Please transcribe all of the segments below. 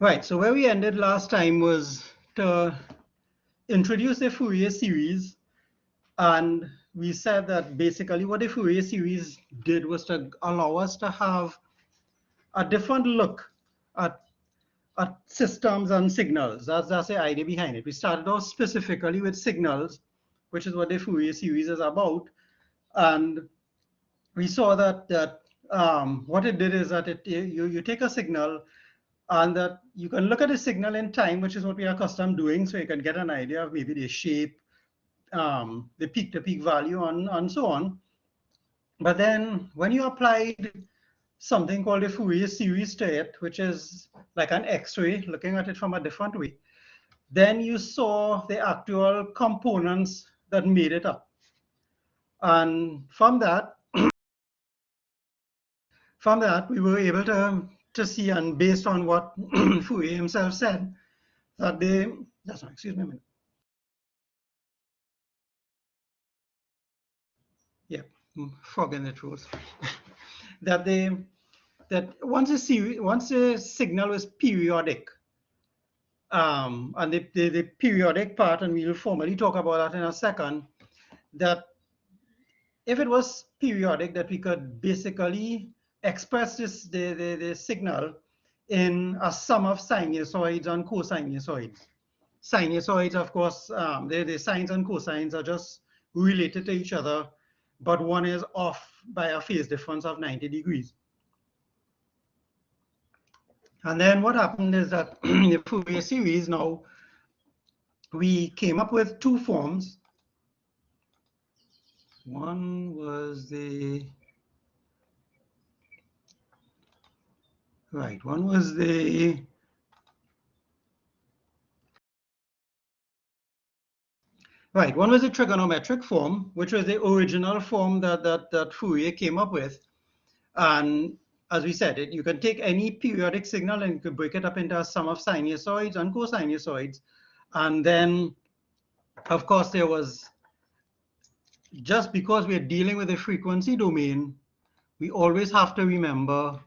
Right, so where we ended last time was to introduce the Fourier series, and we said that basically what the Fourier series did was to allow us to have a different look at, systems and signals. That's the idea behind it. We started off specifically with signals, which is what the Fourier series is about, and we saw that what it did is that you take a signal, and that you can look at the signal in time, which is what we are accustomed doing, so you can get an idea of maybe the shape, the peak-to-peak value, and so on. But then when you applied something called a Fourier series to it, which is like an X-ray, looking at it from a different way, then you saw the actual components that made it up. And from that, we were able to see, and based on what Fourier himself said, that excuse me a minute. Yeah, frog in the throat. that once a signal was periodic, and the periodic part, and we will formally talk about that in a second, that if it was periodic, that we could basically express the signal in a sum of sinusoids and cosinusoids. Sinusoids, of course, the sines and cosines are just related to each other, but one is off by a phase difference of 90 degrees. And then what happened is that in the Fourier series now, we came up with two forms. One was the, right, one was the, right, one was the trigonometric form, which was the original form that Fourier came up with. And as we said, you can take any periodic signal and you can break it up into a sum of sinusoids and cosinusoids. And then, of course, there was, just because we're dealing with a frequency domain, we always have to remember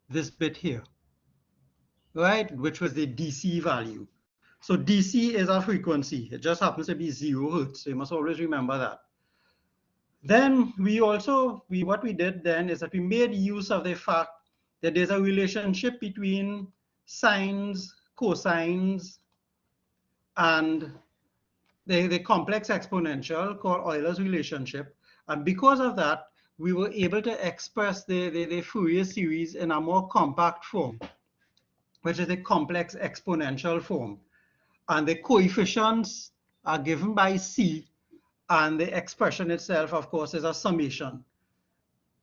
this bit here, right, which was the DC value. So DC is our frequency. It just happens to be 0 hertz. So you must always remember that. Then what we did then is that we made use of the fact that there's a relationship between sines, cosines, and the complex exponential called Euler's relationship. And because of that, we were able to express the Fourier series in a more compact form, which is the complex exponential form. And the coefficients are given by C, and the expression itself, of course, is a summation.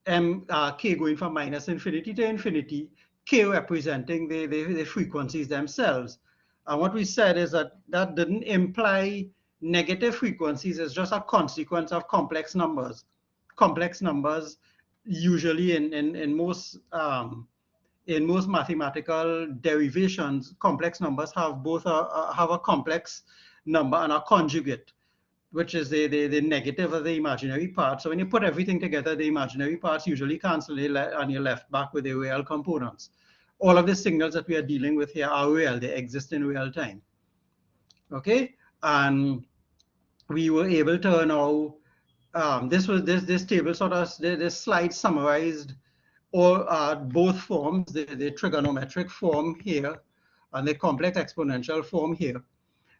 K going from minus infinity to infinity, K representing the frequencies themselves. And what we said is that that didn't imply negative frequencies. It's just a consequence of complex numbers. Complex numbers, usually in most mathematical derivations, complex numbers have both have a complex number and a conjugate, which is the negative of the imaginary part. So when you put everything together, the imaginary parts usually cancel, and you're left back with the real components. All of the signals that we are dealing with here are real. They exist in real time. Okay, and we were able to now, this table sort of, this slide summarized both forms, the trigonometric form here and the complex exponential form here.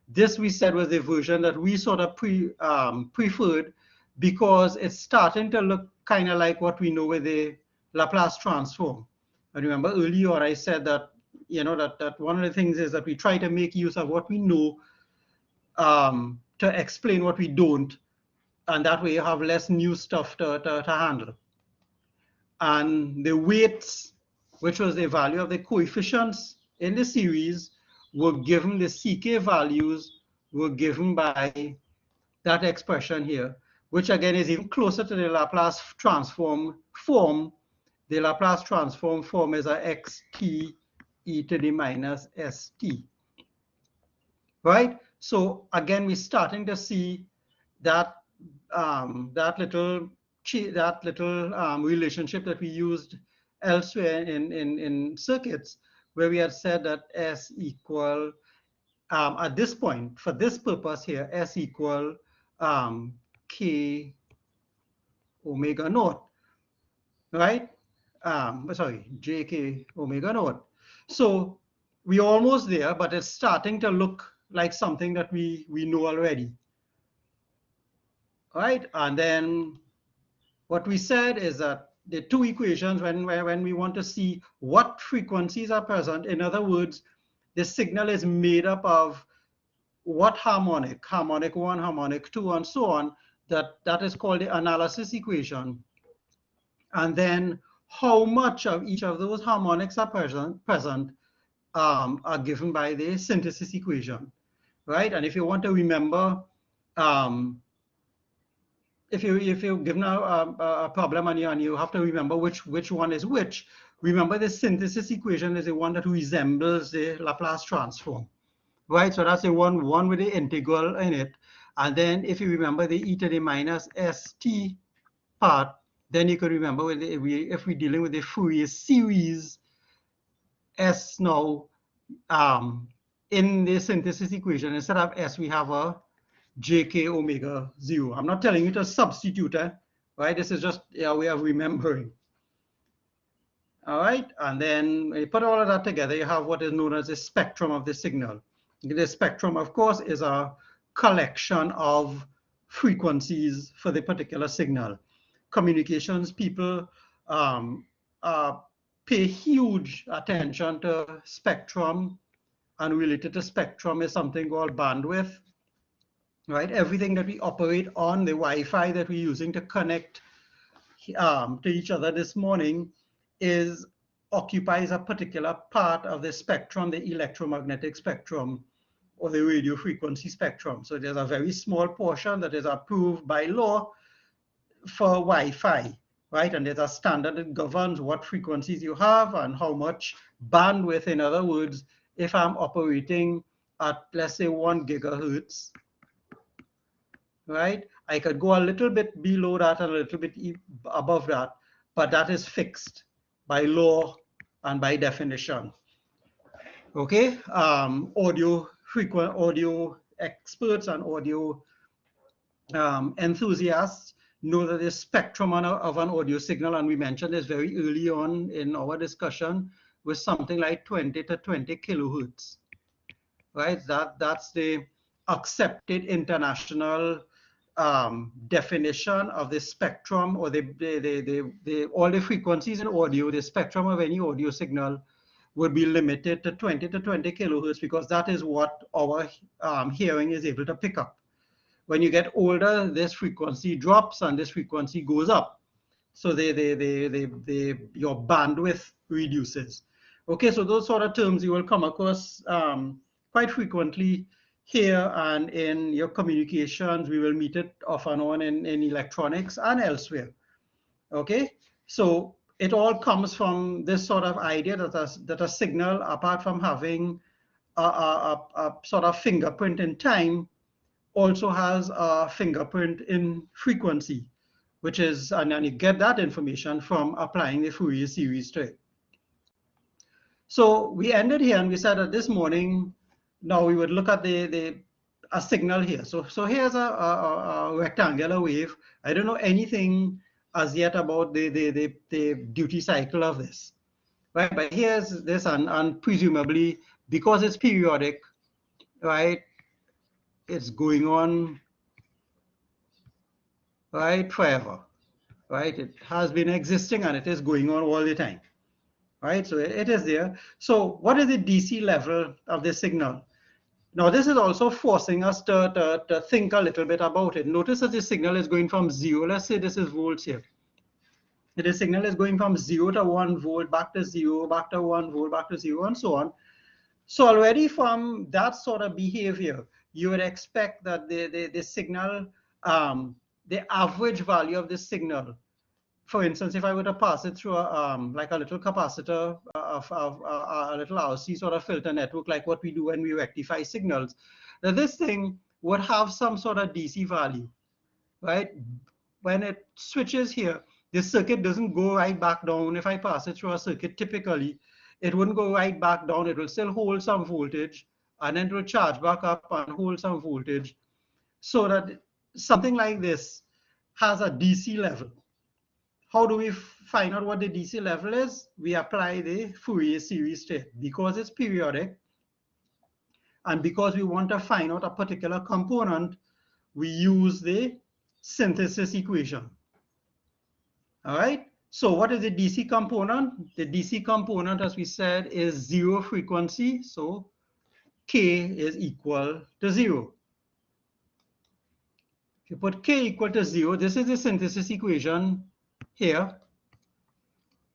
This, we said, was the version that we sort of preferred, because it's starting to look kind of like what we know with the Laplace transform. And remember earlier I said that, that one of the things is that we try to make use of what we know to explain what we don't, and that way you have less new stuff to handle. And the weights, which was the value of the coefficients in the series, were given, the CK values were given by that expression here, which again is even closer to the Laplace transform form. The Laplace transform form is a xt e to the minus st. Right? So again, we're starting to see that that little relationship that we used elsewhere in circuits where we had said that S equal, at this point, for this purpose here, S equal K omega naught, right? Sorry, JK omega naught. So we're almost there, but it's starting to look like something that we know already, right? And then what we said is that the two equations when we want to see what frequencies are present. In other words, the signal is made up of what harmonic, harmonic 1, harmonic 2, and so on. That is called the analysis equation. And then how much of each of those harmonics are present are given by the synthesis equation, right? And if you want to remember, if you're given a problem and you have to remember which one is which, remember the synthesis equation is the one that resembles the Laplace transform, right? So that's the one with the integral in it. And then if you remember the e to the minus st part, then you could remember with if we're dealing with the Fourier series, S now in the synthesis equation, instead of S, we have a jk omega 0. I'm not telling you to substitute, right? This is just a way of remembering. All right, and then when you put all of that together, you have what is known as the spectrum of the signal. The spectrum, of course, is a collection of frequencies for the particular signal. Communications people pay huge attention to spectrum, and related to spectrum is something called bandwidth, right? Everything that we operate on, the Wi-Fi that we're using to connect to each other this morning occupies a particular part of the spectrum, the electromagnetic spectrum or the radio frequency spectrum. So there's a very small portion that is approved by law for Wi-Fi, right? And there's a standard that governs what frequencies you have and how much bandwidth. In other words, if I'm operating at, let's say, 1 gigahertz, right, I could go a little bit below that and a little bit above that, but that is fixed by law and by definition. Okay, audio experts and audio enthusiasts know that the spectrum of an audio signal, and we mentioned this very early on in our discussion, was something like 20 to 20 kilohertz, right? That's the accepted international definition of the spectrum, or all the frequencies in audio. The spectrum of any audio signal would be limited to 20 to 20 kilohertz, because that is what our hearing is able to pick up. When you get older, this frequency drops and this frequency goes up. So your bandwidth reduces. Okay, so those sort of terms you will come across quite frequently here and in your communications. We will meet it off and on in electronics and elsewhere. Okay, so it all comes from this sort of idea that a signal, apart from having a sort of fingerprint in time, also has a fingerprint in frequency, which is, and you get that information from applying the Fourier series to it. So we ended here and we said that this morning, now we would look at a signal here. So here's a rectangular wave. I don't know anything as yet about the duty cycle of this, right? But here's this, and presumably because it's periodic, right, it's going on, right, forever, right? It has been existing and it is going on all the time, right? So it is there. So what is the DC level of the signal? Now this is also forcing us to think a little bit about it. Notice that the signal is going from 0. Let's say this is volts here. The signal is going from 0 to 1 volt, back to 0, back to 1 volt, back to 0, and so on. So already from that sort of behavior, you would expect that the signal, the average value of the signal, for instance, if I were to pass it through like a little capacitor of a little RC sort of filter network, like what we do when we rectify signals, that this thing would have some sort of DC value, right? When it switches here, the circuit doesn't go right back down. If I pass it through a circuit, typically, it wouldn't go right back down. It will still hold some voltage, and then it will charge back up and hold some voltage, so that something like this has a DC level. How do we find out what the DC level is? We apply the Fourier series to it. Because it's periodic, and because we want to find out a particular component, we use the synthesis equation. All right. So what is the DC component? The DC component, as we said, is zero frequency. So K is equal to 0. If you put K equal to 0, this is the synthesis equation here,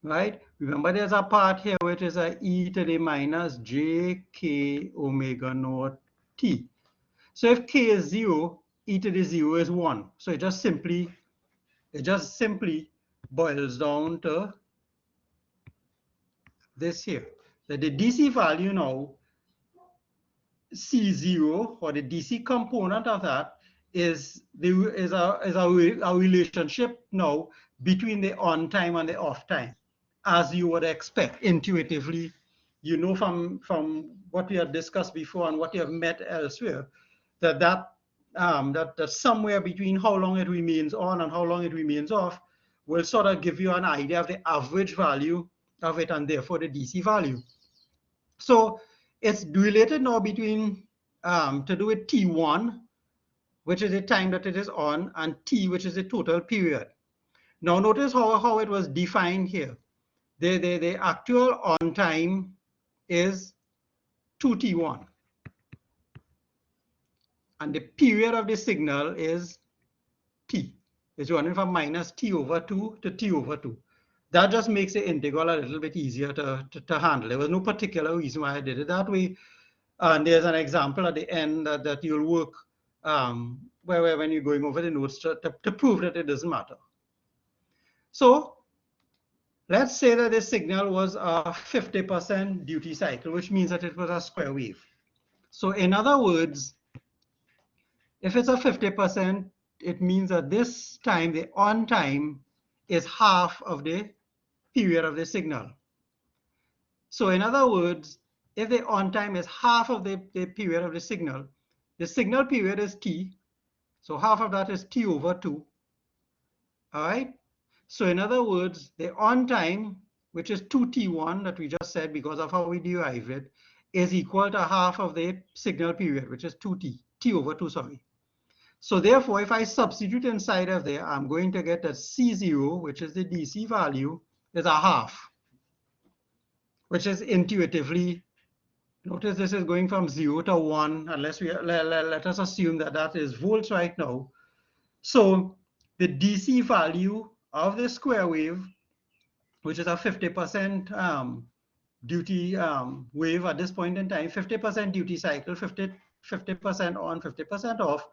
right? Remember, there's a part here which is a e to the minus j k omega naught t. So if K is 0, e to the 0 is 1. So it just simply boils down to this here. That the DC value now, C0, or the DC component of that, is a relationship now between the on time and the off time, as you would expect intuitively. You know, from what we have discussed before and what you have met elsewhere, that somewhere between how long it remains on and how long it remains off will sort of give you an idea of the average value of it, and therefore the DC value. So it's related now between to do with T1, which is the time that it is on, and T, which is the total period. Now notice how it was defined here. The actual on time is 2T1. And the period of the signal is T. It's running from minus T over 2 to T over 2. That just makes the integral a little bit easier to handle. There was no particular reason why I did it that way. And there's an example at the end that you'll work where when you're going over the notes to prove that it doesn't matter. So let's say that this signal was a 50% duty cycle, which means that it was a square wave. So in other words, if it's a 50%, it means that this time, the on time, is half of the period of the signal. So in other words, if the on time is half of the period of the signal period is T, so half of that is T over 2. All right. So in other words, the on time, which is 2T1 that we just said because of how we derived it, is equal to half of the signal period, which is 2T, T over 2, sorry. So therefore, if I substitute inside of there, I'm going to get that C0, which is the DC value, is a half, which is intuitively, notice this is going from 0 to 1, unless let us assume that that is volts right now. So the DC value of the square wave, which is a 50% duty wave at this point in time, 50% duty cycle, 50% on, 50% off.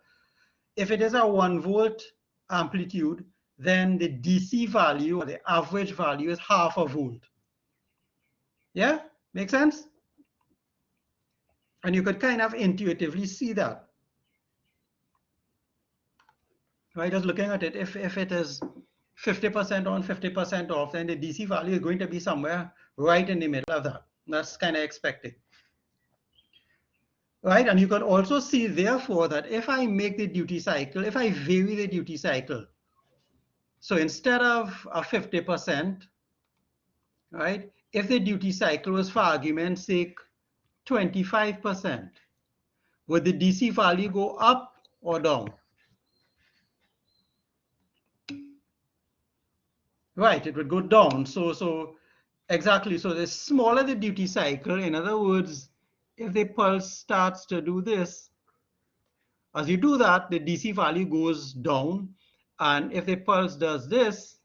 If it is a 1 volt amplitude, then the DC value, or the average value, is half a volt. Yeah, make sense? And you could kind of intuitively see that. Right, just looking at it, if it is 50% on, 50% off, then the DC value is going to be somewhere right in the middle of that. That's kind of expected. Right, and you can also see, therefore, that if I make the duty cycle, if I vary the duty cycle, so instead of a 50%, right, if the duty cycle was, for argument's sake, 25%, would the DC value go up or down? Right, it would go down. So exactly. So the smaller the duty cycle, in other words, if the pulse starts to do this, as you do that, the DC value goes down. And if the pulse does this,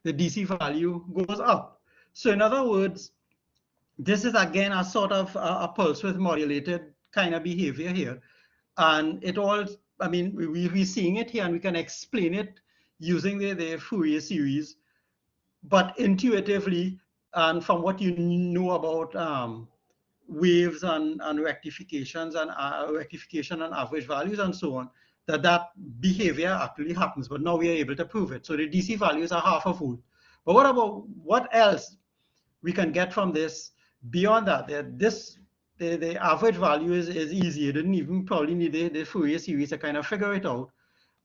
the DC value goes up. So in other words, this is again a sort of a pulse width modulated kind of behavior here. And it all, I mean, we're seeing it here and we can explain it using the Fourier series. But intuitively, and from what you know about waves and rectifications and rectification and average values and so on, that behavior actually happens, but now we are able to prove it. So the DC values are half a fold. But what about what else we can get from this beyond that? The average value is easy. You didn't even probably need the Fourier series to kind of figure it out.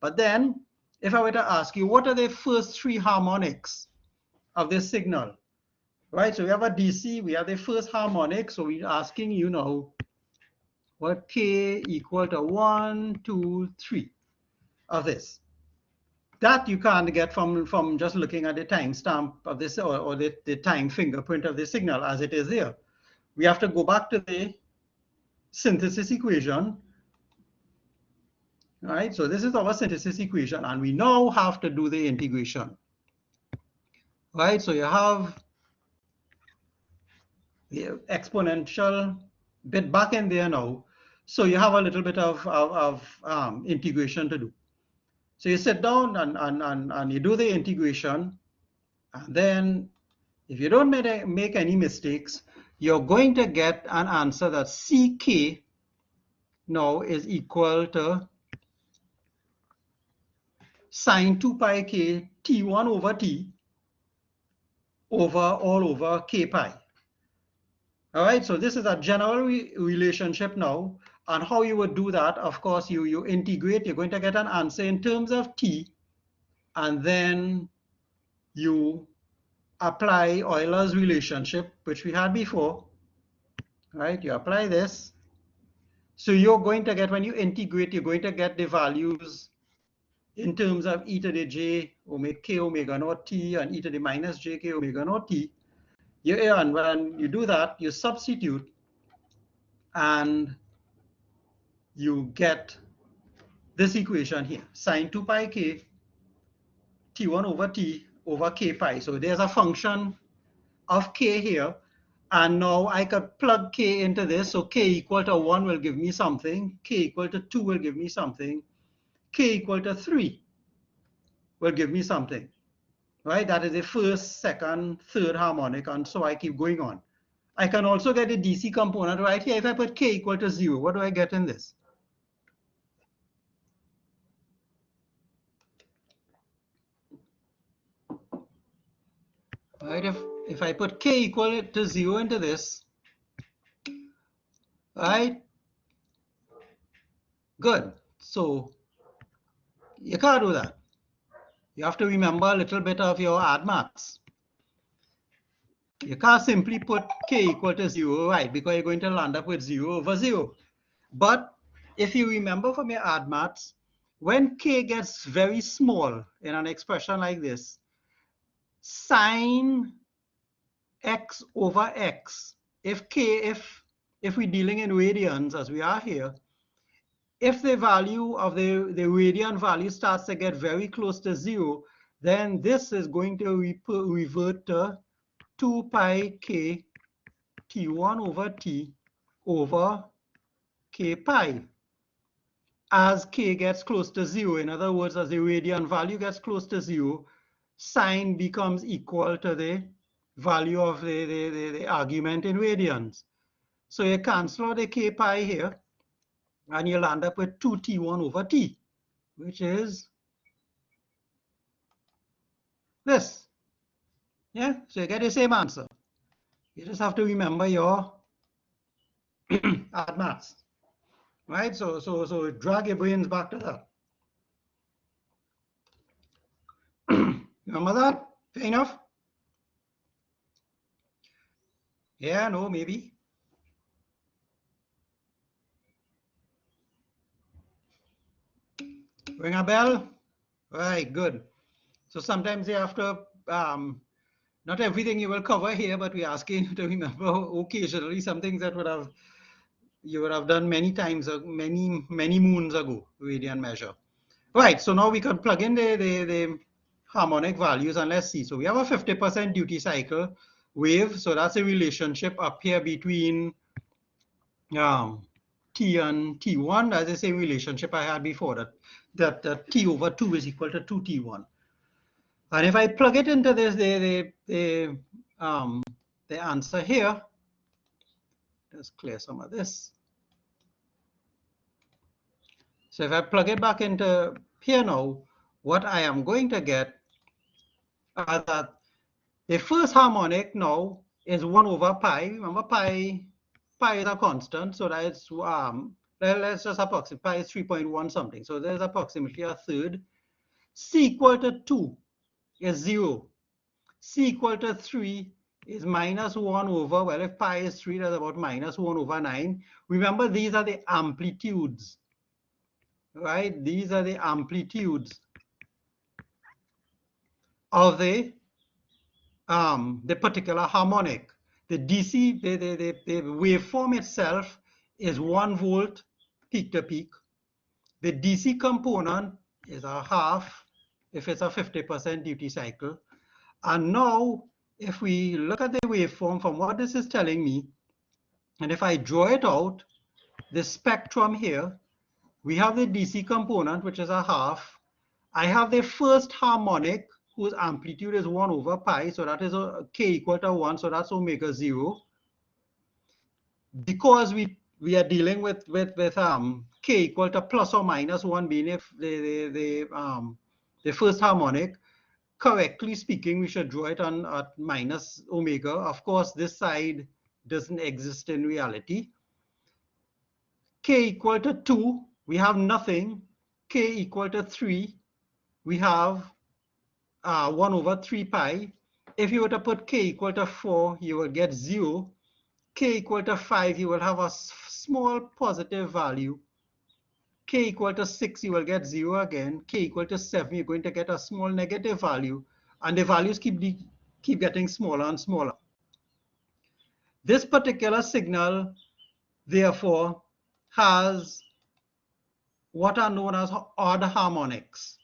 But then, if I were to ask you, what are the first three harmonics of this signal? Right, so we have a DC, we have the first harmonic, so we're asking you now, what k equal to 1, 2, 3 of this. That you can't get from just looking at the timestamp of this or the time fingerprint of the signal as it is here. We have to go back to the synthesis equation. Right, so this is our synthesis equation, and we now have to do the integration. Right, so you have the exponential bit back in there now. So you have a little bit of integration to do. So you sit down and you do the integration, and then if you don't make any mistakes, you're going to get an answer that CK now is equal to sine 2 pi k T1 over T over all over K pi. All right, so this is a general relationship now. And how you would do that, of course, you integrate, you're going to get an answer in terms of T, and then you apply Euler's relationship, which we had before, right? You apply this. So you're going to get, when you integrate, you're going to get the values in terms of e to the j omega k omega naught t and e to the minus j k omega naught t. And when you do that, you substitute and you get this equation here, sine 2 pi k T1 over T over K pi. So there's a function of K here. And now I could plug K into this. So K equal to 1 will give me something. K equal to 2 will give me something. K equal to 3 will give me something. Right? That is the first, second, third harmonic. And so I keep going on. I can also get a DC component right here. If I put K equal to 0, what do I get in this? Right, if I put K equal to 0 into this, right, good. So you can't do that. You have to remember a little bit of your add maths. You can't simply put K equal to 0, right, because you're going to land up with 0 over 0. But if you remember from your add maths, when K gets very small in an expression like this, sine x over x, if we're dealing in radians as we are here, if the value of the radian value starts to get very close to 0, then this is going to revert to 2 pi k T1 over T over K pi as K gets close to 0. In other words, as the radian value gets close to 0, sine becomes equal to the value of the argument in radians. So you cancel out the K pi here, and you'll end up with 2T1 over T, which is this. Yeah, so you get the same answer. You just have to remember your add maths, right? So drag your brains back to that. Remember that? Fair enough? Yeah, no, maybe. Ring a bell? Right, good. So sometimes you have to, not everything you will cover here, but we're asking you to remember occasionally some things that you would have done many times, many moons ago, radian measure. Right, so now we can plug in the harmonic values and let's see. So we have a 50% duty cycle wave. So that's a relationship up here between T and T1. That's the same relationship I had before, that T over 2 is equal to 2T1. And if I plug it into this, the answer here, let's clear some of this. So if I plug it back into here now, what I am going to get are that the first harmonic now is 1 over pi. Remember, pi is a constant, so that it's let's just approximate pi is 3.1 something. So there's approximately a third. C equal to 2 is 0. C equal to 3 is minus 1 over, well, if pi is 3, that's about minus 1 over 9. Remember, these are the amplitudes, right? These are the amplitudes of the particular harmonic. The DC, the waveform itself is 1 volt peak to peak. The DC component is a half if it's a 50% duty cycle. And now, if we look at the waveform from what this is telling me, and if I draw it out, the spectrum here, we have the DC component, which is a half. I have the first harmonic, whose amplitude is 1 over pi, so that is k equal to 1, so that's omega 0. Because we are dealing with k equal to plus or minus 1 being if the first harmonic, correctly speaking, we should draw it on at minus omega. Of course, this side doesn't exist in reality. K equal to 2, we have nothing. K equal to 3, we have 1 over 3 pi. If you were to put k equal to 4, you will get 0. K equal to 5, you will have a small positive value. K equal to 6, you will get 0 again. K equal to 7, you're going to get a small negative value. And the values keep getting smaller and smaller. This particular signal, therefore, has what are known as odd harmonics.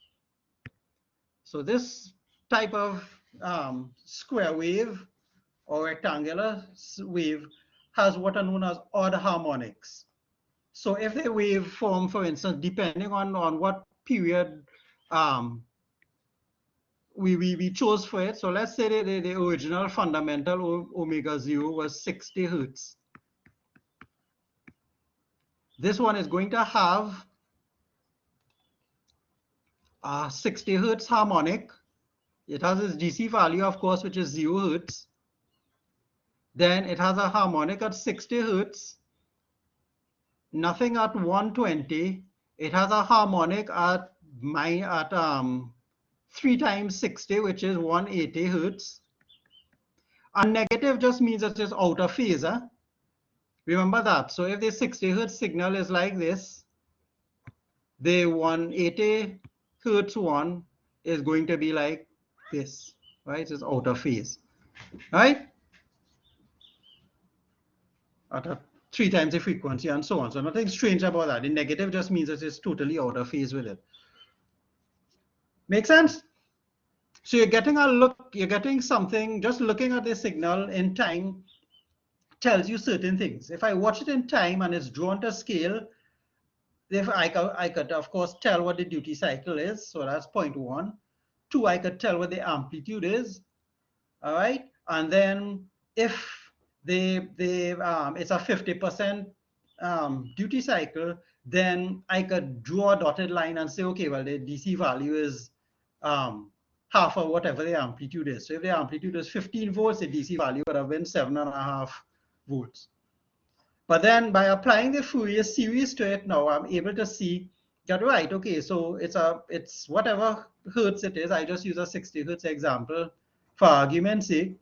So this type of square wave or rectangular wave has what are known as odd harmonics. So if the waveform, for instance, depending on what period we chose for it, so let's say the original fundamental omega 0 was 60 hertz. This one is going to have a 60 hertz harmonic. It has its DC value, of course, which is 0 hertz. Then it has a harmonic at 60 hertz, nothing at 120. It has a harmonic at 3 times 60, which is 180 hertz. And negative just means that it's out of phase. Huh? Remember that. So if the 60 hertz signal is like this, the 180 hertz one is going to be like this, right? It's out of phase, right? At 3 times the frequency and so on. So nothing strange about that. The negative just means that it's totally out of phase with it. Make sense? So you're getting a look, you're getting something, just looking at the signal in time tells you certain things. If I watch it in time and it's drawn to scale, if I could of course tell what the duty cycle is, so that's 0.1. 2, I could tell what the amplitude is, all right? And then if it's a 50% duty cycle, then I could draw a dotted line and say, okay, well, the DC value is half of whatever the amplitude is. So if the amplitude is 15 volts, the DC value would have been 7.5 volts. But then by applying the Fourier series to it now, I'm able to see that, right, okay, so it's whatever hertz it is. I just use a 60 hertz example for argument's sake.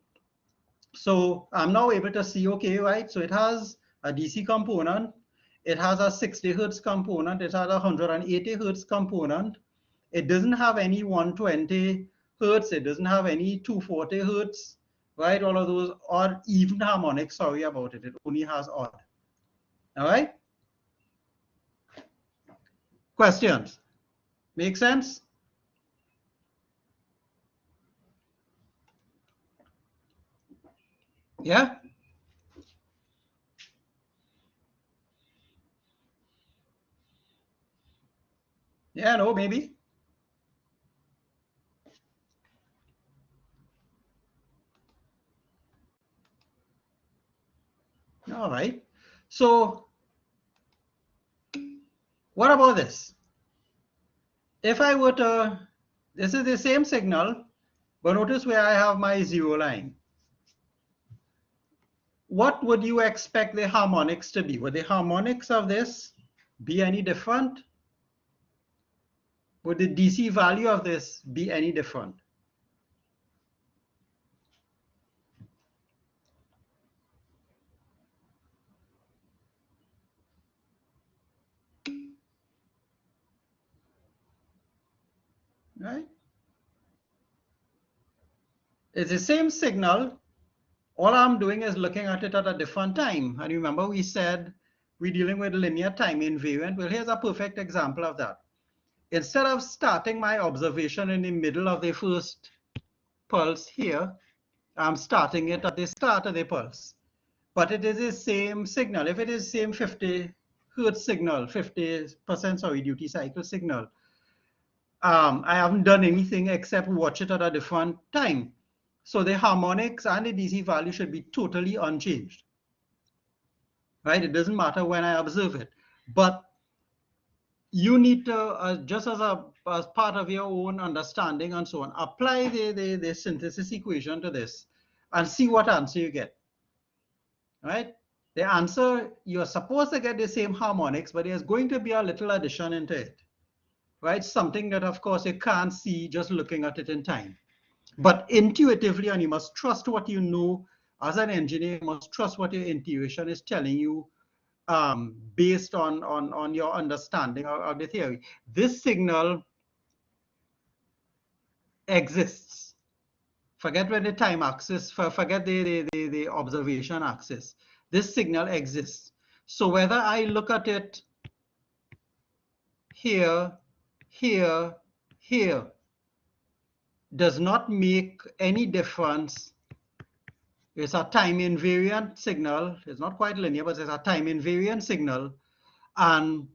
So I'm now able to see, okay, right, so it has a DC component, it has a 60 hertz component, it has a 180 hertz component. It doesn't have any 120 hertz, it doesn't have any 240 hertz, right? All of those odd even harmonics, sorry about it, it only has odd. All right? Questions? Make sense? Yeah? Yeah, no, maybe. All right. So what about this? If I were to, this is the same signal, but notice where I have my zero line. What would you expect the harmonics to be? Would the harmonics of this be any different? Would the DC value of this be any different? Right? It's the same signal. All I'm doing is looking at it at a different time. And remember we said we're dealing with linear time invariant. Well, here's a perfect example of that. Instead of starting my observation in the middle of the first pulse here, I'm starting it at the start of the pulse. But it is the same signal. If it is same 50 Hertz signal, 50% sorry, duty cycle signal, I haven't done anything except watch it at a different time. So the harmonics and the DC value should be totally unchanged. Right? It doesn't matter when I observe it. But you need to, just as part of your own understanding and so on, apply the synthesis equation to this and see what answer you get. Right? The answer, you're supposed to get the same harmonics, but there's going to be a little addition into it. Right? Something that, of course, you can't see just looking at it in time. But intuitively, and you must trust what you know as an engineer, you must trust what your intuition is telling you based on your understanding of the theory. This signal exists. Forget where the time axis, forget the observation axis. This signal exists. So whether I look at it here, here, here, does not make any difference. It's a time invariant signal. It's not quite linear, but it's a time invariant signal. And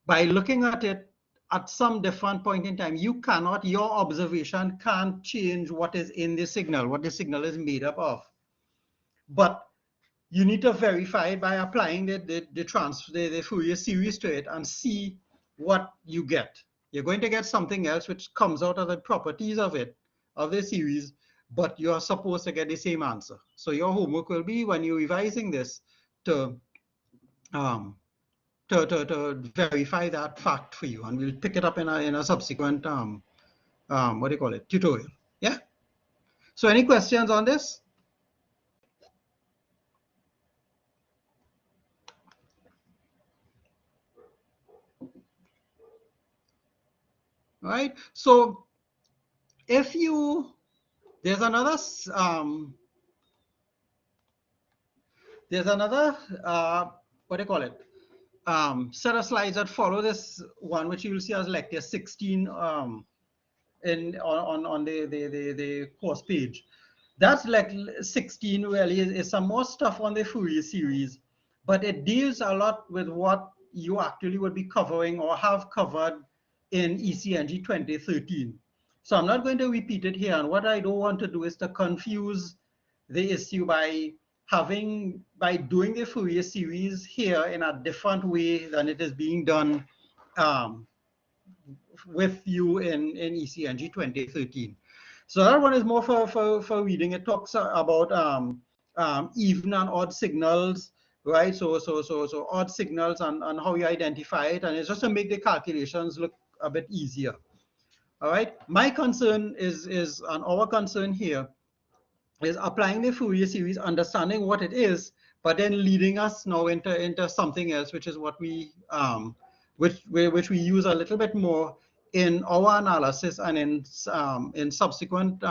by looking at it at some different point in time, you cannot, your observation can't change what is in the signal, what the signal is made up of. But you need to verify it by applying the Fourier series to it and see what you get. You're going to get something else which comes out of the properties of it, of the series, but you're supposed to get the same answer. So your homework will be, when you're revising this, to verify that fact for you, and we'll pick it up in a subsequent what do you call it, tutorial. Yeah. So any questions on this? Right. So if you, there's another what do you call it, set of slides that follow this one, which you will see as lecture 16 on the course page. That's like 16 really is some more stuff on the Fourier series, but it deals a lot with what you actually would be covering or have covered in ECNG 2013. So I'm not going to repeat it here. And what I don't want to do is to confuse the issue by doing the Fourier series here in a different way than it is being done with you in ECNG 2013. So that one is more for reading. It talks about even and odd signals, right? So odd signals and how you identify it, and it's just to make the calculations look a bit easier. All right. My concern is and our concern here is applying the Fourier series, understanding what it is, but then leading us now into something else, which is what we which we use a little bit more in our analysis and in subsequent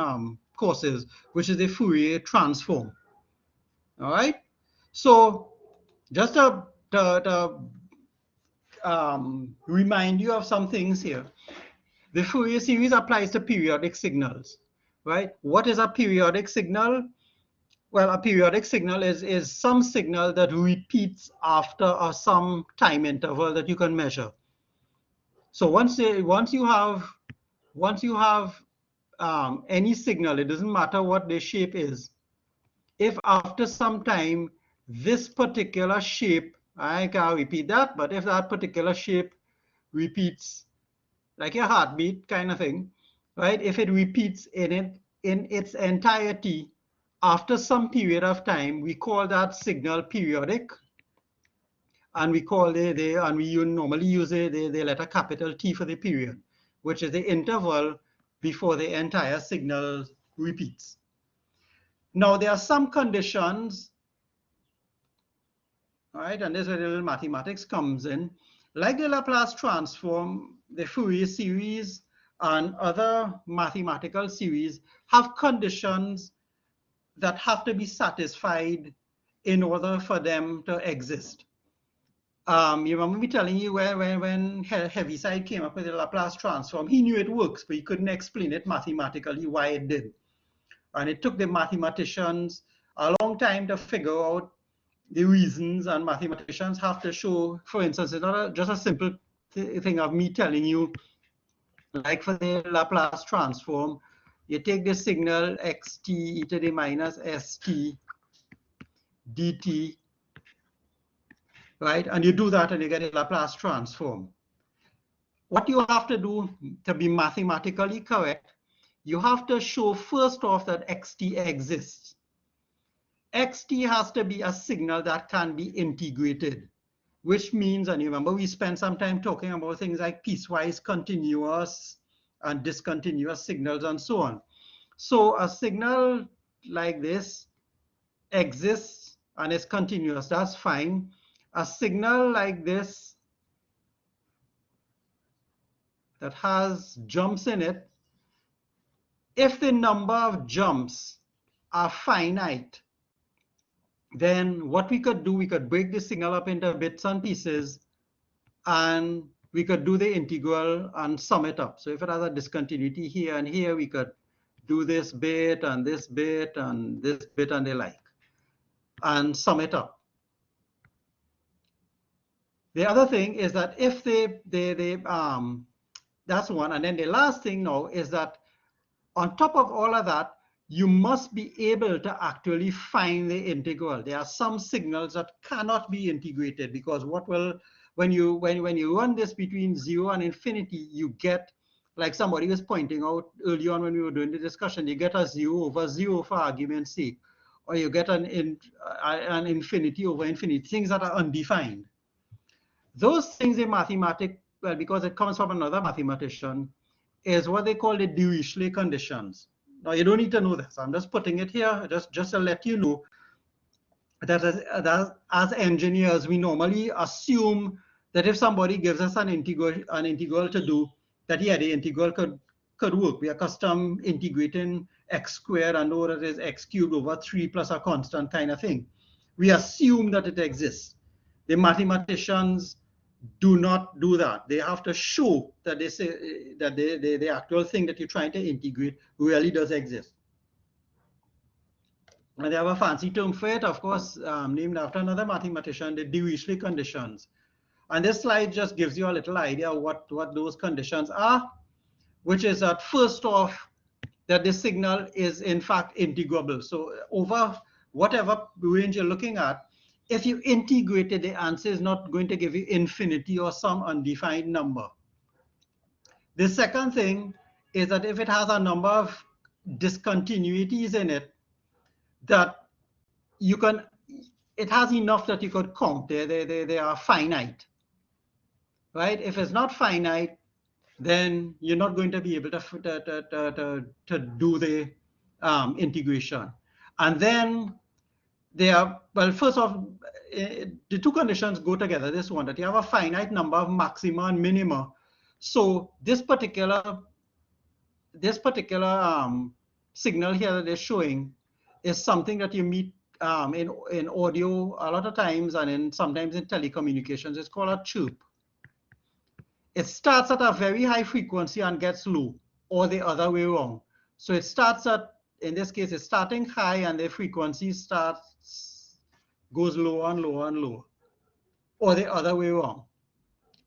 courses, which is the Fourier transform. All right. So just to remind you of some things here. The Fourier series applies to periodic signals, right? What is a periodic signal? Well, a periodic signal is some signal that repeats after some time interval that you can measure. So once you have any signal, it doesn't matter what the shape is. If after some time this particular shape, I can't repeat that, but if that particular shape repeats like your heartbeat kind of thing, right? If it repeats in its entirety after some period of time, we call that signal periodic, and we call and we normally use the letter capital T for the period, which is the interval before the entire signal repeats. Now there are some conditions, right? And this is where the little mathematics comes in. Like the Laplace transform, the Fourier series, and other mathematical series have conditions that have to be satisfied in order for them to exist. You remember me telling you when Heaviside came up with the Laplace transform, he knew it works, but he couldn't explain it mathematically why it did. And it took the mathematicians a long time to figure out the reasons, and mathematicians have to show, for instance, it's not just a simple thing of me telling you, like for the Laplace transform, you take the signal xt e to the minus st dt, right? And you do that and you get a Laplace transform. What you have to do to be mathematically correct, you have to show first off that xt exists. Xt has to be a signal that can be integrated, which means, and you remember we spent some time talking about things like piecewise continuous and discontinuous signals and so on. So a signal like this exists and is continuous, that's fine. A signal like this that has jumps in it, if the number of jumps are finite, then what we could do, we could break the signal up into bits and pieces, and we could do the integral and sum it up. So if it has a discontinuity here and here, we could do this bit and this bit and this bit and the like, and sum it up. The other thing is that if that's one. And then the last thing now is that on top of all of that, you must be able to actually find the integral. There are some signals that cannot be integrated, because what will, when you run this between 0 and infinity, you get, like somebody was pointing out early on when we were doing the discussion, you get a 0 over 0 for argument's sake, or you get an infinity over infinity, things that are undefined. Those things in mathematics, well, because it comes from another mathematician, is what they call the Dirichlet conditions. Now, you don't need to know this. I'm just putting it here just to let you know that as engineers, we normally assume that if somebody gives us an integral to do, that yeah, the integral could work. We are accustomed integrating x squared and know that it is x cubed over 3 plus a constant kind of thing. We assume that it exists. The mathematicians do not do that. They have to show that they say that the actual thing that you're trying to integrate really does exist. And they have a fancy term for it, of course, named after another mathematician, the Dirichlet conditions. And this slide just gives you a little idea of what those conditions are, which is that first off, that the signal is in fact integrable. So over whatever range you're looking at, if you integrate it, the answer is not going to give you infinity or some undefined number. The second thing is that if it has a number of discontinuities in it, that you can, it has enough that you could count. They are finite, right? If it's not finite, then you're not going to be able to do the integration. And then they are, well, first off, the two conditions go together. This one, that you have a finite number of maxima and minima. So this particular signal here that they're showing is something that you meet in audio a lot of times, and sometimes in telecommunications. It's called a chirp. It starts at a very high frequency and gets low, or the other way around. So it starts at, in this case, it's starting high and the frequency goes lower and lower and lower, or the other way around.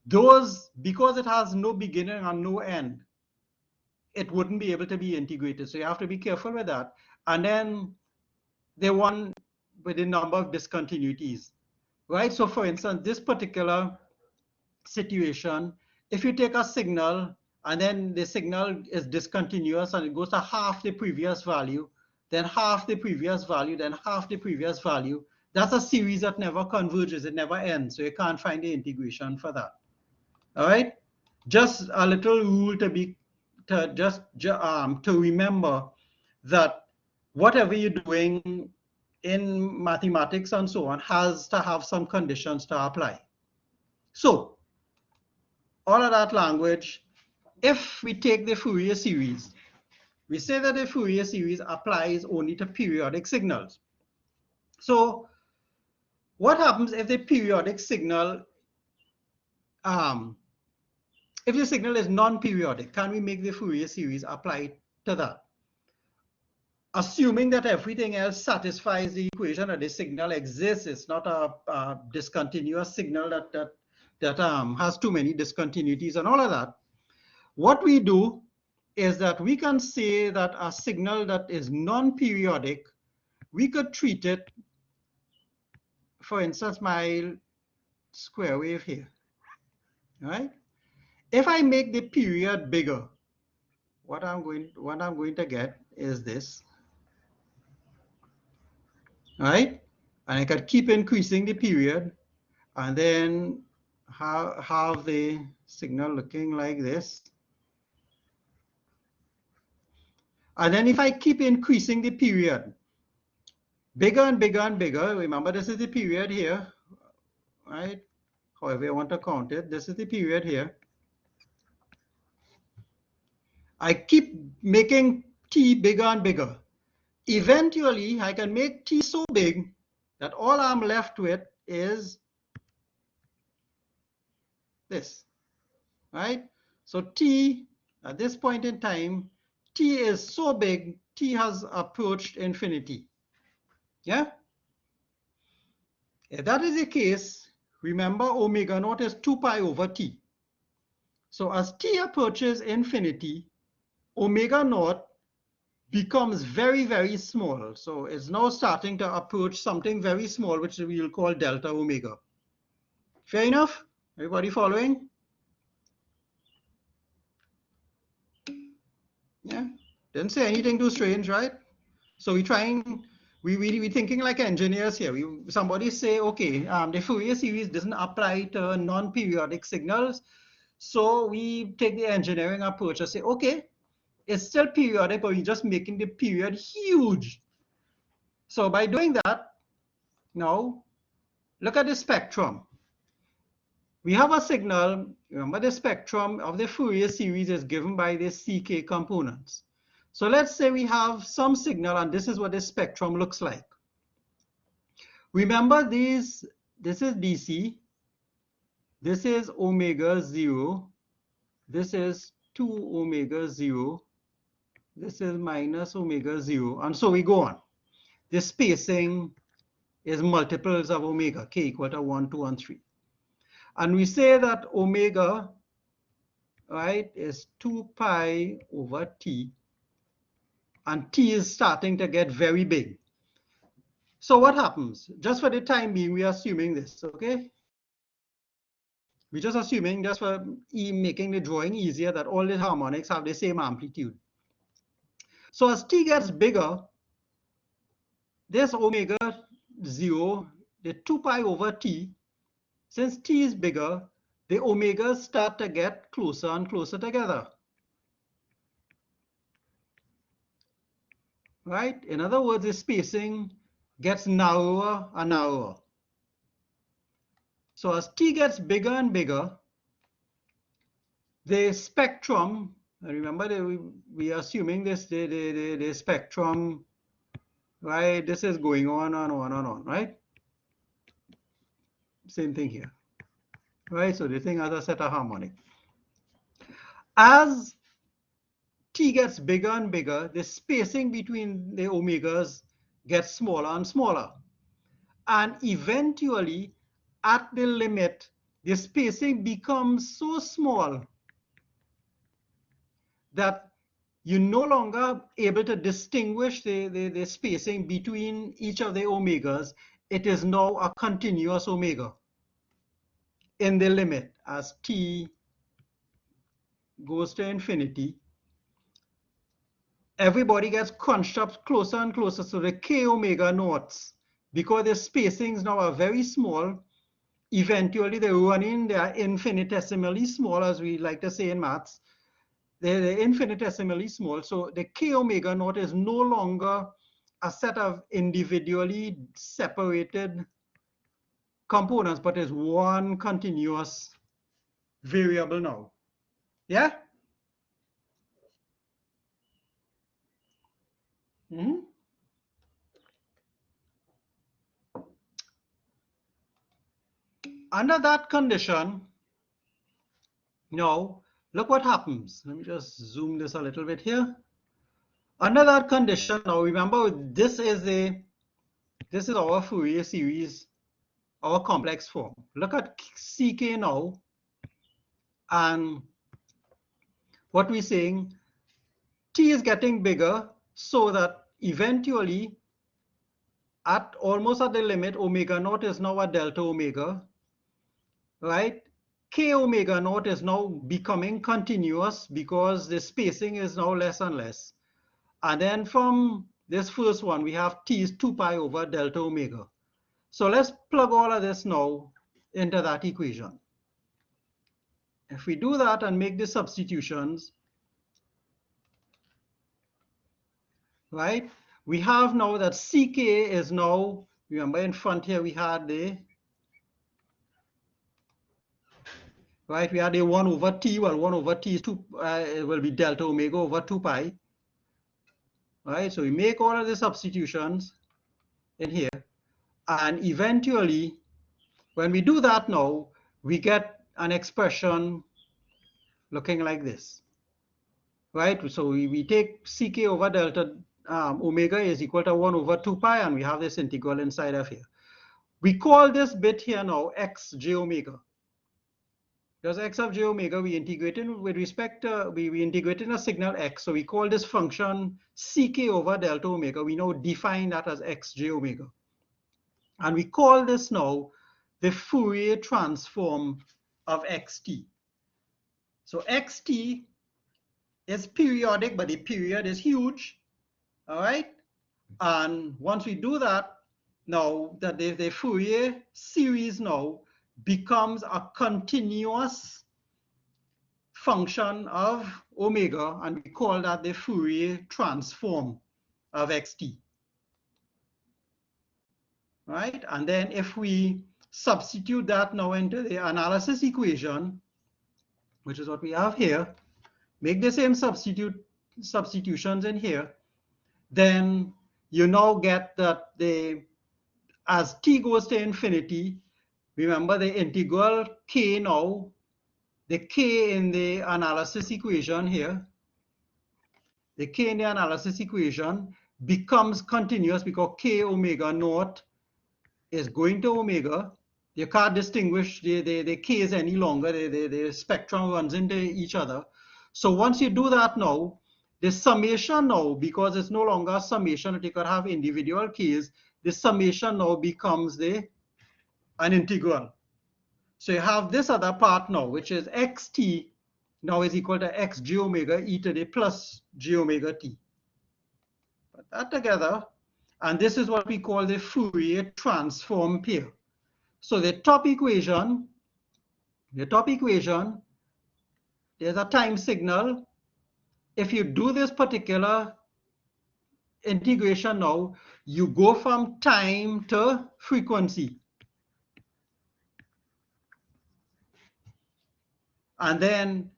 Those, because it has no beginning and no end, it wouldn't be able to be integrated. So you have to be careful with that. And then the one with the number of discontinuities, right? So for instance, this particular situation, if you take a signal and then the signal is discontinuous and it goes to half the previous value, then half the previous value, then half the previous value. That's a series that never converges, it never ends, so you can't find the integration for that. All right, just a little rule to remember that whatever you're doing in mathematics and so on has to have some conditions to apply. So all of that language, if we take the Fourier series, we say that the Fourier series applies only to periodic signals. So what happens if the periodic signal, if the signal is non-periodic? Can we make the Fourier series apply to that? Assuming that everything else satisfies the equation that the signal exists, it's not a discontinuous signal that has too many discontinuities and all of that. What we do is that we can say that a signal that is non-periodic, we could treat it, for instance, my square wave here, right? If I make the period bigger, what I'm going to get is this, right? And I can keep increasing the period and then have the signal looking like this. And then if I keep increasing the period, bigger and bigger and bigger, remember this is the period here, right? However you want to count it, this is the period here. I keep making t bigger and bigger. Eventually, I can make t so big that all I'm left with is this, right? So t, at this point in time, t is so big, t has approached infinity. Yeah? If that is the case, remember omega naught is 2 pi over t. So as t approaches infinity, omega naught becomes very, very small. So it's now starting to approach something very small, which we'll call delta omega. Fair enough? Everybody following? Yeah, didn't say anything too strange, right? So we're thinking like engineers here. Somebody say, okay, the Fourier series doesn't apply to non-periodic signals. So we take the engineering approach and say, okay, it's still periodic, but we're just making the period huge. So by doing that, now look at the spectrum. We have a signal. Remember, the spectrum of the Fourier series is given by the CK components. So let's say we have some signal, and this is what the spectrum looks like. Remember this is DC, this is omega 0, this is 2 omega 0, this is minus omega 0, and so we go on. The spacing is multiples of omega, k equal to 1, 2, and 3. And we say that omega, right, is 2 pi over t, and t is starting to get very big. So what happens? Just for the time being, we are assuming this, okay? We're just assuming, just for making the drawing easier, that all the harmonics have the same amplitude. So as t gets bigger, this omega 0, the 2 pi over t, since t is bigger, the omegas start to get closer and closer together. Right? In other words, the spacing gets narrower and narrower. So as t gets bigger and bigger, the spectrum, remember we are assuming this, the spectrum, right? This is going on and on and on, right? Same thing here, right? So the thing has a set of harmonic. As t gets bigger and bigger, the spacing between the omegas gets smaller and smaller. And eventually, at the limit, the spacing becomes so small that you're no longer able to distinguish the spacing between each of the omegas. It is now a continuous omega in the limit as t goes to infinity, everybody gets crunched up closer and closer. So the k omega naughts, because the spacings now are very small, eventually they are infinitesimally small, as we like to say in maths. They're infinitesimally small. So the k omega naught is no longer a set of individually separated components, but is one continuous variable now. Yeah? Mm-hmm. Under that condition, now look what happens. Let me just zoom this a little bit here. Under that condition, now remember this is our Fourier series, our complex form. Look at CK now, and what we're saying, T is getting bigger so that eventually almost at the limit, omega naught is now a delta omega, right? K omega naught is now becoming continuous because the spacing is now less and less. And then from this first one, we have T is 2 pi over delta omega. So let's plug all of this now into that equation. If we do that and make the substitutions, right, we have now that CK is now, remember in front here we had the, right, we had a 1 over T, well 1 over T is 2, it will be delta omega over 2 pi, right? So we make all of the substitutions in here, and eventually, when we do that now, we get an expression looking like this, right? So we take CK over delta omega is equal to 1 over 2 pi, and we have this integral inside of here. We call this bit here now x j omega. Because x of j omega, we integrate in with respect to, we integrate in a signal x. So we call this function CK over delta omega. We now define that as x j omega. And we call this now the Fourier transform of xt. So xt is periodic, but the period is huge, all right? And once we do that, now that the Fourier series now becomes a continuous function of omega, and we call that the Fourier transform of xt, right? And then if we substitute that now into the analysis equation, which is what we have here, make the same substitutions in here, then you now get that as t goes to infinity, remember the integral k now, the k in the analysis equation here, the k in the analysis equation becomes continuous because k omega naught is going to omega. You can't distinguish the k's any longer. The spectrum runs into each other. So once you do that now, the summation now, because it's no longer a summation that you could have individual k's, the summation now becomes an integral. So you have this other part now, which is xt now is equal to x j omega e to the plus j omega t. Put that together, and this is what we call the Fourier transform pair. So the top equation, there's a time signal. If you do this particular integration now, you go from time to frequency. And then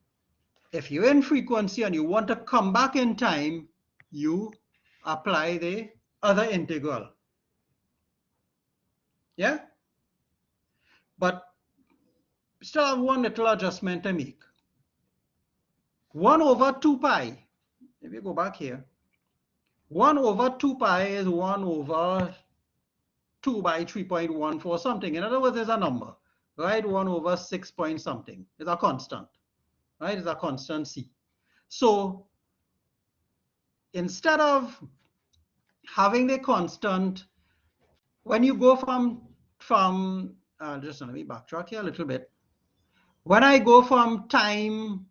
if you're in frequency and you want to come back in time, you apply the other integral. Yeah? But still have one little adjustment to make. 1 over 2 pi, if you go back here, 1 over 2 pi is 1 over 2 by 3.14 something. In other words, there's a number, right? 1 over 6 point something. It's a constant, right? It's a constant c. So instead of having the constant, when you go from just let me backtrack here a little bit. When I go from time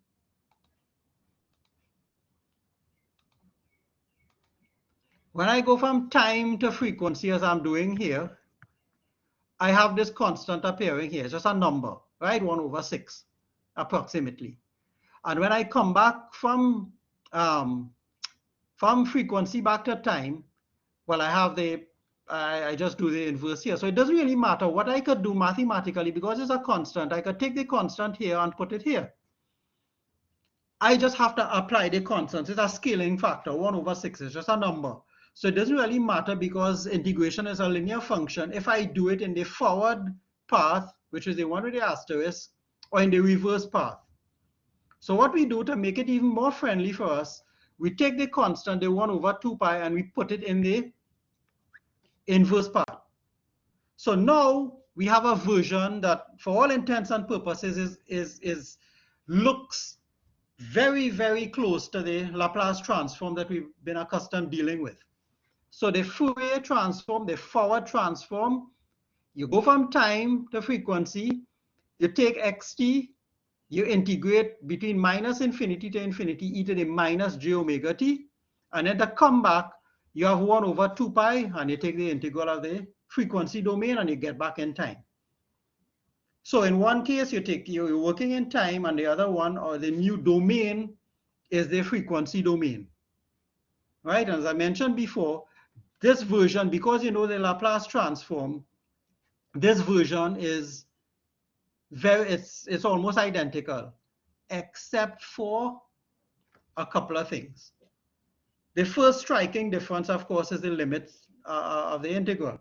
When I go from time to frequency, as I'm doing here, I have this constant appearing here. It's just a number, right? 1/6, approximately. And when I come back from frequency back to time, well, I just do the inverse here. So it doesn't really matter what I could do mathematically, because it's a constant. I could take the constant here and put it here. I just have to apply the constant. It's a scaling factor. 1/6 is just a number. So it doesn't really matter, because integration is a linear function. If I do it in the forward path, which is the one with the asterisk, or in the reverse path. So what we do to make it even more friendly for us, we take the constant, the 1/2 pi, and we put it in the inverse path. So now we have a version that, for all intents and purposes, looks very, very close to the Laplace transform that we've been accustomed dealing with. So the Fourier transform, the forward transform, you go from time to frequency, you take xt, you integrate between -infinity to infinity e to the minus j omega t, and then to come back, you have 1/2 pi, and you take the integral of the frequency domain, and you get back in time. So in one case, you're working in time, and the other one, or the new domain, is the frequency domain, right? And as I mentioned before, this version, because you know the Laplace transform, this version is it's almost identical, except for a couple of things. The first striking difference, of course, is the limits of the integral.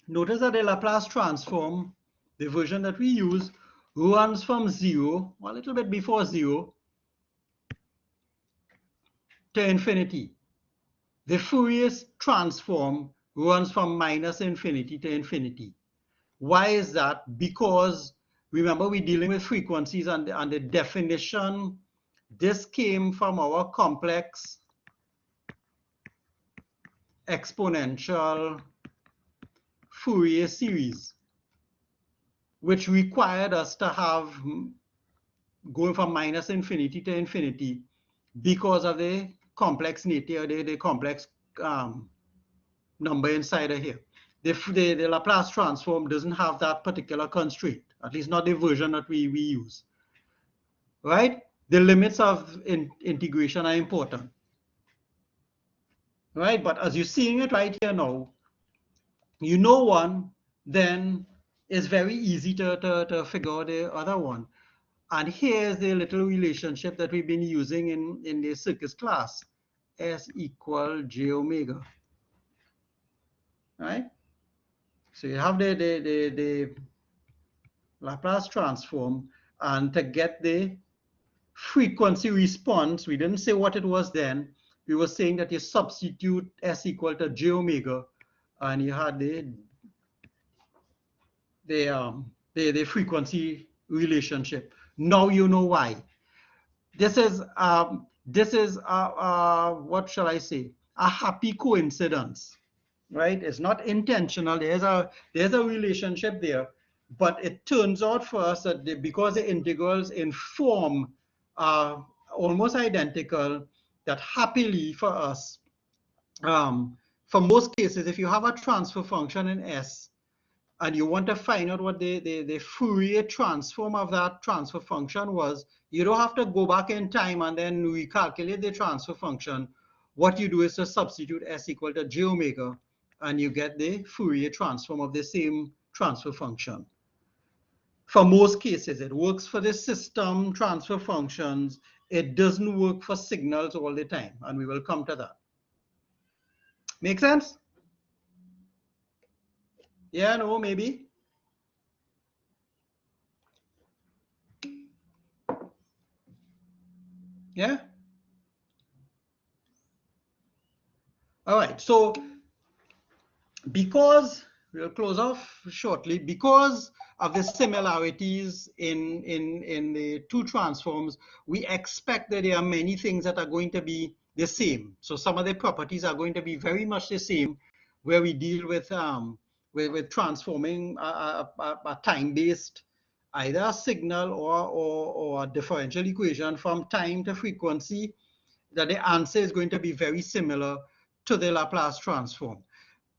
Notice that the Laplace transform, the version that we use, runs from 0, or a little bit before 0, to infinity. The Fourier transform runs from -infinity to infinity. Why is that? Because remember, we're dealing with frequencies, and the definition, this came from our complex exponential Fourier series, which required us to have going from -infinity to infinity because of the complex nature, the complex number inside of here. The Laplace transform doesn't have that particular constraint, at least not the version that we use, right? The limits of integration are important, right? But as you're seeing it right here now, you know one, then it's very easy to figure out the other one. And here's the little relationship that we've been using in the circus class, S equal j omega, right? So you have the Laplace transform, and to get the frequency response, we didn't say what it was then. We were saying that you substitute S equal to j omega, and you had the frequency relationship. Now you know why. This is what shall I say? A happy coincidence, right? It's not intentional. There's a relationship there, but it turns out for us that because the integrals in form are almost identical, that happily for us, for most cases, if you have a transfer function in S, and you want to find out what the Fourier transform of that transfer function was, you don't have to go back in time and then recalculate the transfer function. What you do is to substitute S equal to j omega, and you get the Fourier transform of the same transfer function. For most cases, it works for the system transfer functions. It doesn't work for signals all the time, and we will come to that. Make sense? Yeah, no, maybe. Yeah. All right. So because we'll close off shortly, because of the similarities in the two transforms, we expect that there are many things that are going to be the same. So some of the properties are going to be very much the same, where we deal with transforming a time-based, either a signal or a differential equation from time to frequency. that the answer is going to be very similar to the Laplace transform.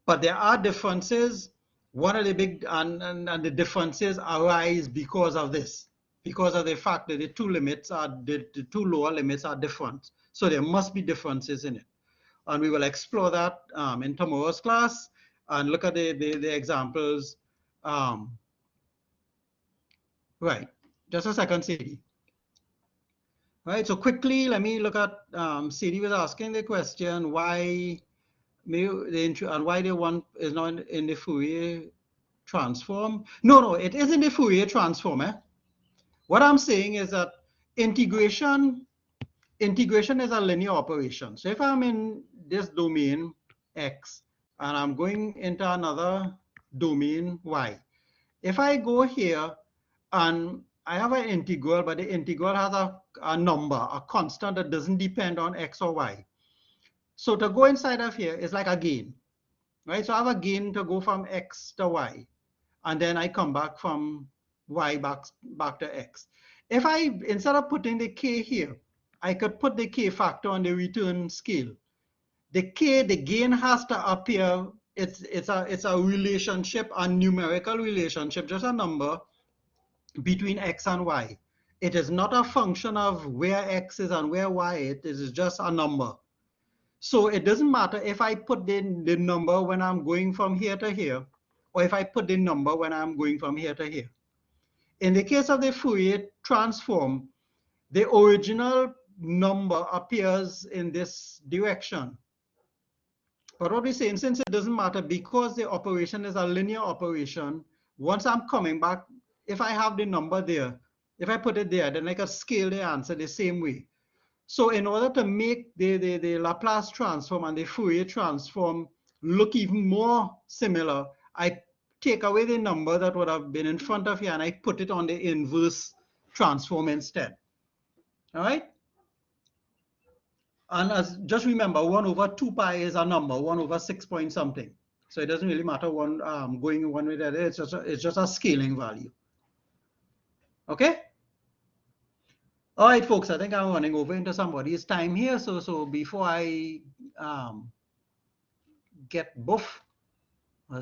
But there are differences. One of the big, and the differences arise because of this, because of the fact that the two limits are, the two lower limits are different. So there must be differences in it. And we will explore that in tomorrow's class and look at the examples. Right, just a second, Sadie. Right, so quickly, let me look at, Sadie was asking the question, why and why the one is not in the Fourier transform. No, it is in the Fourier transform. What I'm saying is that integration is a linear operation. So if I'm in this domain X and I'm going into another domain Y, if I go here and I have an integral, but the integral has a number, a constant that doesn't depend on X or Y. So to go inside of here is like a gain, right? So I have a gain to go from X to Y, and then I come back from Y back to X. If I, instead of putting the K here, I could put the K factor on the return scale. The gain has to appear, it's a relationship, a numerical relationship, just a number between X and Y. It is not a function of where X is and where Y is. It is just a number. So it doesn't matter if I put the number when I'm going from here to here, or if I put the number when I'm going from here to here. In the case of the Fourier transform, the original number appears in this direction. But what we're saying, since it doesn't matter, because the operation is a linear operation, once I'm coming back, if I have the number there, if I put it there, then I can scale the answer the same way. So in order to make the Laplace transform and the Fourier transform look even more similar, I take away the number that would have been in front of here and I put it on the inverse transform instead. All right? And just remember, 1 over 2 pi is a number, 1 over 6 point something. So it doesn't really matter going one way or the other. It's just a scaling value. Okay? All right, folks, I think I'm running over into somebody's time here. So before I get buff,